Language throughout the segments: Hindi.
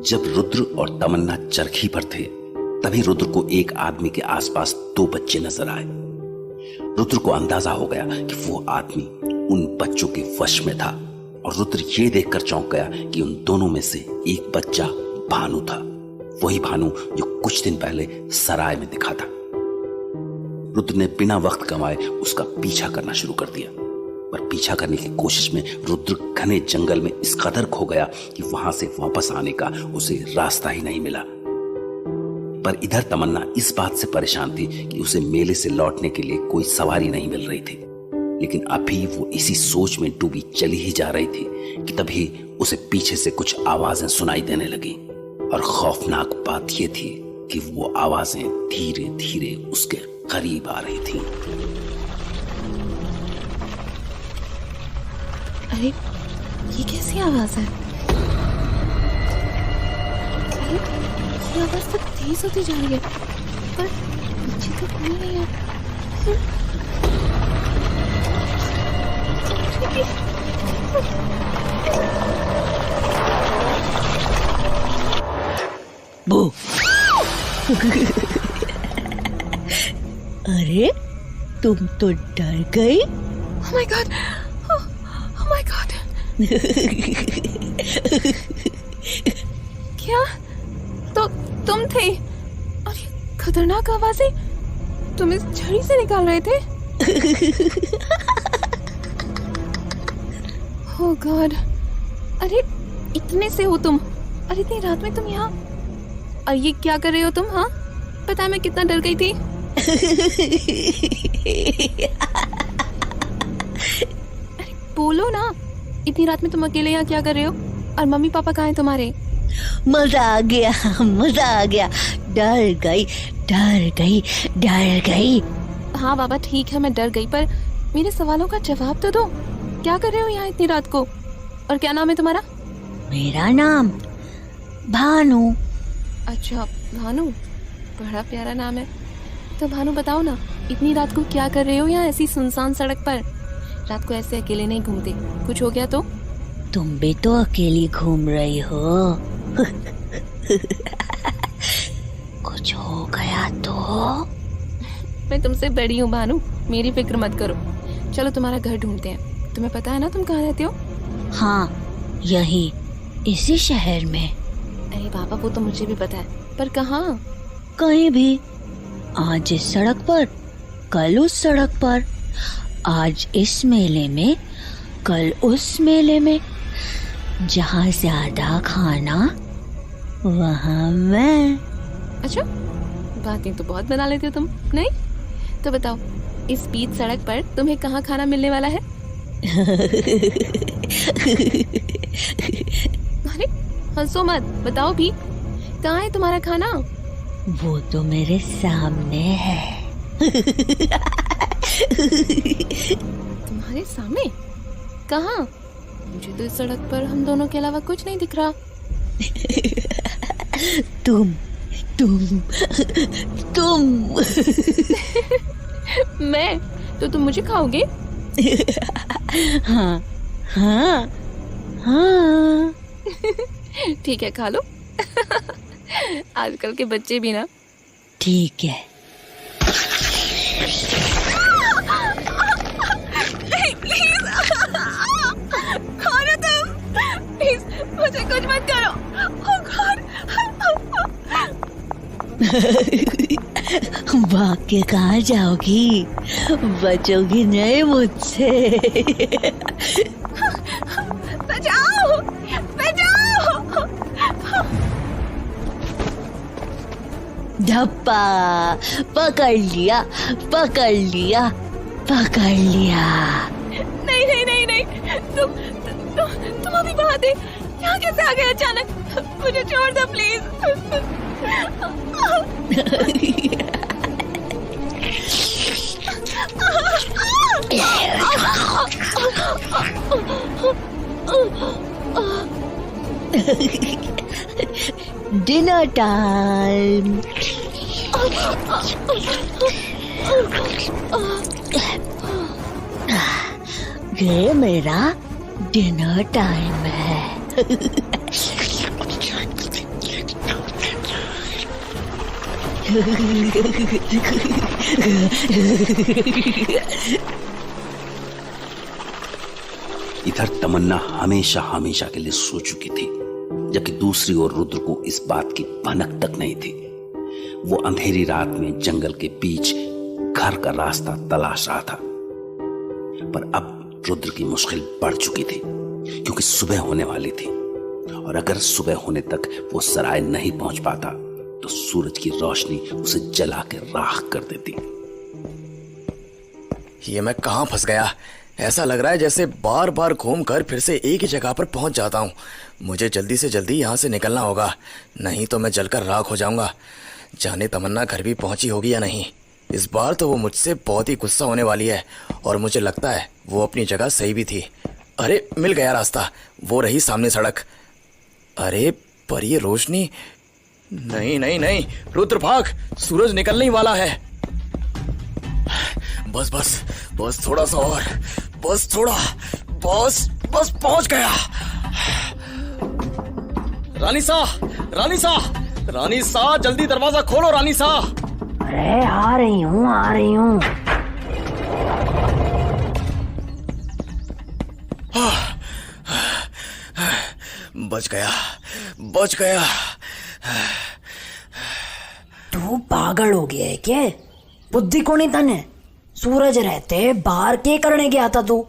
जब रुद्र और तमन्ना चरखी पर थे तभी रुद्र को एक आदमी के आसपास 2 बच्चे नजर आए। रुद्र को अंदाजा हो गया कि वो आदमी उन बच्चों के वश में था और रुद्र ये देखकर चौंक गया कि उन दोनों में से एक बच्चा भानु था, वही भानु जो कुछ दिन पहले सराय में दिखा था। रुद्र ने बिना वक्त गंवाए उसका पीछा करना शुरू कर दिया, पर पीछा करने की कोशिश में रुद्र घने जंगल में इस कदर खो गया कि वहां से वापस आने का उसे रास्ता ही नहीं मिला। पर इधर तमन्ना इस बात से परेशान थी कि उसे मेले से लौटने के लिए कोई सवारी नहीं मिल रही थी, लेकिन अभी वो इसी सोच में डूबी चली ही जा रही थी कि तभी उसे पीछे से कुछ आवाजें सुनाई देने लगी। और खौफनाक बात यह थी कि वो आवाजें धीरे धीरे उसके करीब आ रही थी। अरे ये कैसी आवाज है? अरे ये आवाज तो तेज होती जा रही है, पर पीछे तो कोई नहीं है। बो अरे तुम तो डर गई? Oh my God! Oh my God! क्या? तो तुम थे? और ये खतरनाक आवाजें तुम इस छड़ी से निकाल रहे थे? Oh God! अरे इतने से हो तुम? अरे इतनी रात में तुम यहाँ? और ये क्या कर रहे हो तुम? हाँ, पता है मैं कितना डर गई थी। अरे बोलो ना, इतनी रात में तुम अकेले यहाँ क्या कर रहे हो? और मम्मी पापा कहाँ हैं तुम्हारे? मजा आ गया, मजा आ गया। डर गई, डर गई, डर गई। हाँ बाबा ठीक है, मैं डर गई, पर मेरे सवालों का जवाब तो दो। क्या कर रहे हो यहाँ इतनी रात को? और क्या नाम है तुम्हारा? मेरा नाम भानु। अच्छा भानु, बड़ा प्यारा नाम है। तो भानु बताओ ना, इतनी रात को क्या कर रहे हो यहाँ ऐसी सुनसान सड़क पर? रात को ऐसे अकेले नहीं घूमते, कुछ हो गया तो? तुम भी तो अकेली घूम रही हो। कुछ हो गया तो? मैं तुमसे बड़ी हूँ भानु, मेरी फिक्र मत करो। चलो तुम्हारा घर ढूंढते हैं। तुम्हें पता है ना तुम कहाँ रहते हो? हाँ, यही इसी शहर में। अरे बाबा वो तो मुझे भी पता है, पर कहाँ? कहीं भी। आज इस सड़क पर, कल उस सड़क पर, आज इस मेले में, कल उस मेले में। जहाँ ज्यादा खाना वहाँ मैं। अच्छा, बातें तो बहुत बना लेते हो तुम, नहीं? तो बताओ, इस बीच सड़क पर तुम्हें कहाँ खाना मिलने वाला है? अरे हंसो मत, बताओ भी, कहाँ है तुम्हारा खाना? वो तो मेरे सामने है। तुम्हारे सामने? कहाँ? मुझे तो इस सड़क पर हम दोनों के अलावा कुछ नहीं दिख रहा। तुम मैं? तो तुम मुझे खाओगे? हाँ हाँ हाँ। ठीक है, खा लो। आजकल के बच्चे भी ना। ठीक है। नहीं प्लीज, खाना तुम प्लीज, मुझे कुछ मत करो। Oh God! भाग के कहाँ जाओगी? बचोगी नहीं मुझसे। बचाओ, बचाओ। धप्पा, पकड़ लिया, पकड़ लिया, पकड़ लिया। नहीं नहीं नहीं नहीं, तुम अभी बाहर थे, यहाँ कैसे आ गए अचानक? मुझे छोड़ दो प्लीज। Dinner time. ये मेरा डिनर टाइम है। इधर तमन्ना हमेशा हमेशा के लिए सो चुकी थी, जबकि दूसरी ओर रुद्र को इस बात की भनक तक नहीं थी। वो अंधेरी रात में जंगल के बीच घर का रास्ता तलाश रहा था। पर अब रुद्र की मुश्किल बढ़ चुकी थी, क्योंकि सुबह होने वाली थी, और अगर सुबह होने तक वो सराय नहीं पहुंच पाता तो सूरज की रोशनी उसे जला के राख कर देती। ये मैं कहाँ फंस गया? ऐसा लग रहा है जैसे बार बार घूम कर फिर से एक ही जगह पर पहुंच जाता हूँ। मुझे जल्दी से जल्दी यहाँ से निकलना होगा, नहीं तो मैं जलकर राख हो जाऊंगा। जाने तमन्ना घर भी पहुंची होगी या नहीं। इस बार तो वो मुझसे बहुत ही गुस्सा होने वाली है, और मुझे लगता है वो अपनी जगह सही भी थी। अरे मिल गया रास्ता, वो रही सामने सड़क। अरे पर ये रोशनी, नहीं नहीं नहीं, रुद्र भाग, सूरज निकलने ही वाला है। बस बस बस थोड़ा सा और, बस थोड़ा, बस बस पहुंच गया। रानी सा, रानी सा, रानी सा, जल्दी दरवाजा खोलो रानी सा। अरे आ रही हूँ, आ रही हूँ। बच गया, बच गया। तू पागल हो गया है क्या? बुद्धि को नहीं तने? सूरज रहते बाहर के करने गया था तू?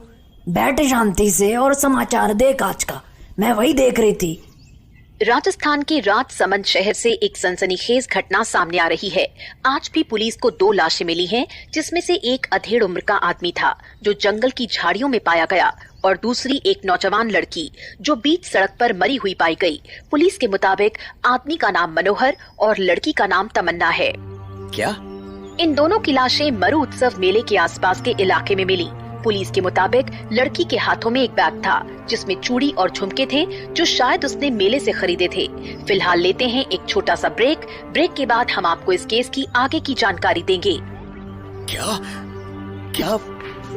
बैठ शांति से और समाचार देख आज का। मैं वही देख रही थी। राजस्थान के राजसमंद शहर से एक सनसनीखेज घटना सामने आ रही है। आज भी पुलिस को 2 लाशें मिली हैं, जिसमें से एक अधेड़ उम्र का आदमी था जो जंगल की झाड़ियों में पाया गया, और दूसरी एक नौजवान लड़की जो बीच सड़क पर मरी हुई पाई गई। पुलिस के मुताबिक आदमी का नाम मनोहर और लड़की का नाम तमन्ना है। क्या? इन दोनों की लाशें मरु उत्सव मेले के आसपास के इलाके में मिली। पुलिस के मुताबिक लड़की के हाथों में एक बैग था जिसमें चूड़ी और झुमके थे, जो शायद उसने मेले से खरीदे थे। फिलहाल लेते हैं एक छोटा सा ब्रेक के बाद हम आपको इस केस की आगे की जानकारी देंगे। क्या? क्या?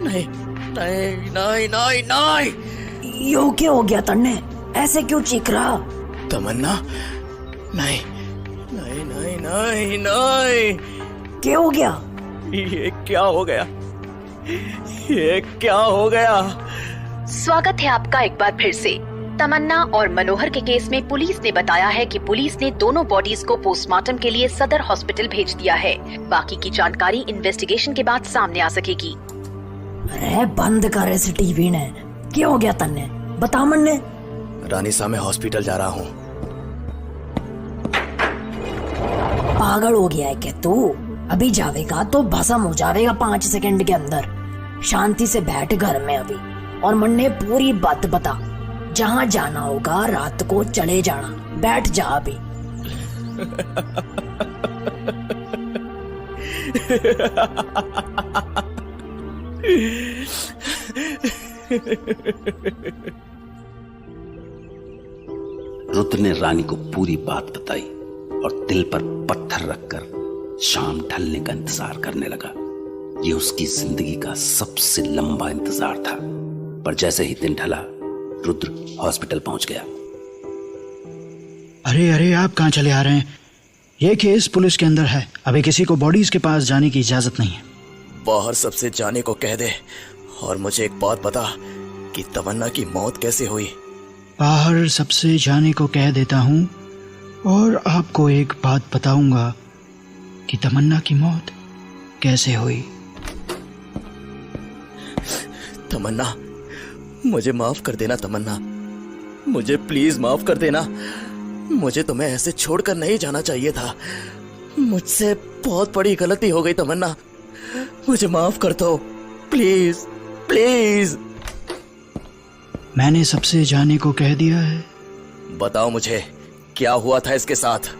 नहीं नहीं नहीं नहीं नहीं। यो क्या हो गया तन्ने? ऐसे क्यों चीख रहा? तमन्ना, नहीं नहीं नहीं नहीं नहीं। क्या हो गया? ये क्या हो गया? ये क्या हो गया? स्वागत है आपका एक बार फिर से। तमन्ना और मनोहर के केस में पुलिस ने बताया है कि पुलिस ने दोनों बॉडीज को पोस्टमार्टम के लिए सदर हॉस्पिटल भेज दिया है। बाकी की जानकारी इन्वेस्टिगेशन के बाद सामने आ सकेगी। अरे बंद कर इस टीवी ने। क्या हो गया तन्ने? बता मन्ने। रानी सा, मैं हॉस्पिटल जा रहा हूँ। पागल हो गया है क्या तू? अभी जावेगा तो भस्म हो जाएगा 5 सेकंड के अंदर। शांति से बैठ घर में अभी, और मन्ने पूरी बात बता। जहाँ जाना होगा रात को चले जाना। बैठ जा अभी। रुद्र ने रानी को पूरी बात बताई और दिल पर पत्थर रखकर शाम ढलने का इंतजार करने लगा। ये उसकी जिंदगी का सबसे लंबा इंतजार था। पर जैसे ही दिन ढला, रुद्र हॉस्पिटल पहुंच गया। अरे अरे, आप कहाँ चले आ रहे हैं? ये केस पुलिस के अंदर है, अभी किसी को बॉडीज के पास जाने की इजाजत नहीं है। बाहर सबसे जाने को कह दे, और मुझे एक बात बता कि तमन्ना की मौत कैसे हुई? बाहर सबसे जाने को कह देता हूँ, और आपको एक बात बताऊंगा कि तमन्ना की मौत कैसे हुई। तमन्ना, मुझे माफ कर देना तमन्ना, मुझे प्लीज माफ कर देना। मुझे तुम्हें ऐसे छोड़कर नहीं जाना चाहिए था। मुझसे बहुत बड़ी गलती हो गई तमन्ना, मुझे माफ कर दो प्लीज प्लीज। मैंने सबसे जाने को कह दिया है। बताओ मुझे, क्या हुआ था इसके साथ?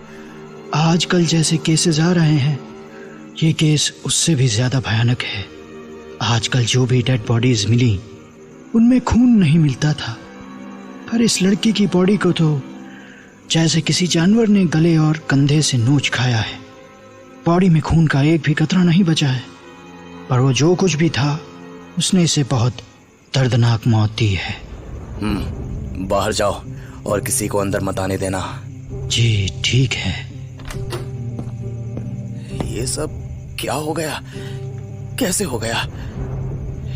आजकल जैसे केसेस आ रहे हैं, ये केस उससे भी ज्यादा भयानक है। आजकल जो भी डेड बॉडीज मिली, उनमें खून नहीं मिलता था, पर इस लड़की की बॉडी को तो जैसे किसी जानवर ने गले और कंधे से नोच खाया है। बॉडी में खून का एक भी कतरा नहीं बचा है, पर वो जो कुछ भी था, उसने इसे बहुत दर्दनाक मौत दी है। बाहर जाओ और किसी को अंदर मत आने देना। जी ठीक है। ये सब क्या हो गया? कैसे हो गया?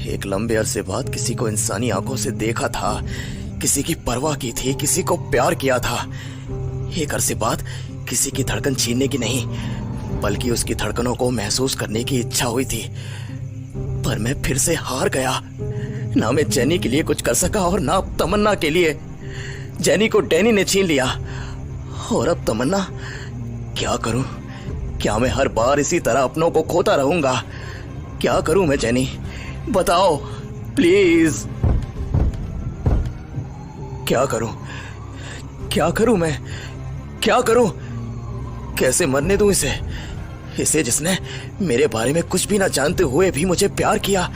एक लंबे अरसे बाद किसी को इंसानी आंखों से देखा था, किसी की परवाह की थी, किसी को प्यार किया था। एक अरसे बाद किसी की धड़कन छीनने की नहीं, बल्कि उसकी धड़कनों को महसूस करने की इच्छा हुई थी। पर मैं फिर से हार गया। ना मैं जेनी के लिए कुछ कर सका और ना तमन्ना के लिए। जेनी को डैनी ने छीन लिया और अब तमन्ना। क्या करूं? क्या मैं हर बार इसी तरह अपनों को खोता रहूंगा? क्या करूं मैं जेनी? बताओ प्लीज। क्या करूं? क्या करूं मैं? क्या करूं? कैसे मरने दूं इसे? इसे जिसने मेरे बारे में कुछ भी ना जानते हुए भी मुझे प्यार किया,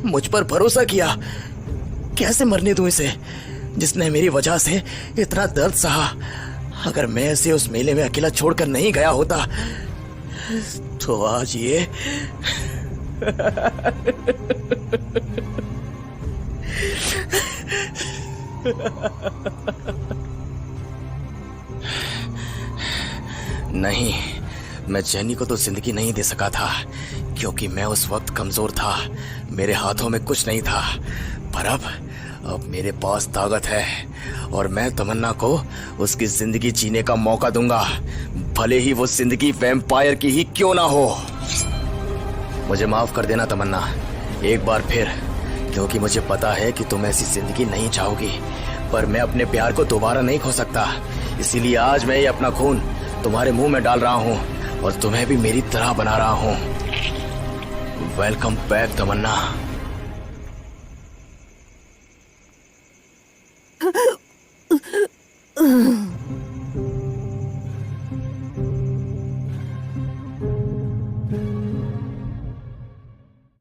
मुझ पर भरोसा किया। कैसे मरने दूं इसे, जिसने मेरी वजह से इतना दर्द सहा? अगर मैं इसे उस मेले में अकेला छोड़कर नहीं गया होता तो आज ये नहीं, मैं जेनी को तो जिंदगी नहीं दे सका था, क्योंकि मैं उस वक्त कमजोर था, मेरे हाथों में कुछ नहीं था। पर अब मेरे पास ताकत है और मैं तमन्ना को उसकी जिंदगी जीने का मौका दूंगा, भले ही वो जिंदगी वैम्पायर की ही क्यों ना हो। मुझे माफ कर देना तमन्ना, एक बार फिर, क्योंकि मुझे पता है कि तुम ऐसी जिंदगी नहीं चाहोगी, पर मैं अपने प्यार को दोबारा नहीं खो सकता। इसीलिए आज मैं ये अपना खून तुम्हारे मुंह में डाल रहा हूँ और तुम्हें भी मेरी तरह बना रहा हूँ। वेलकम बैक तमन्ना।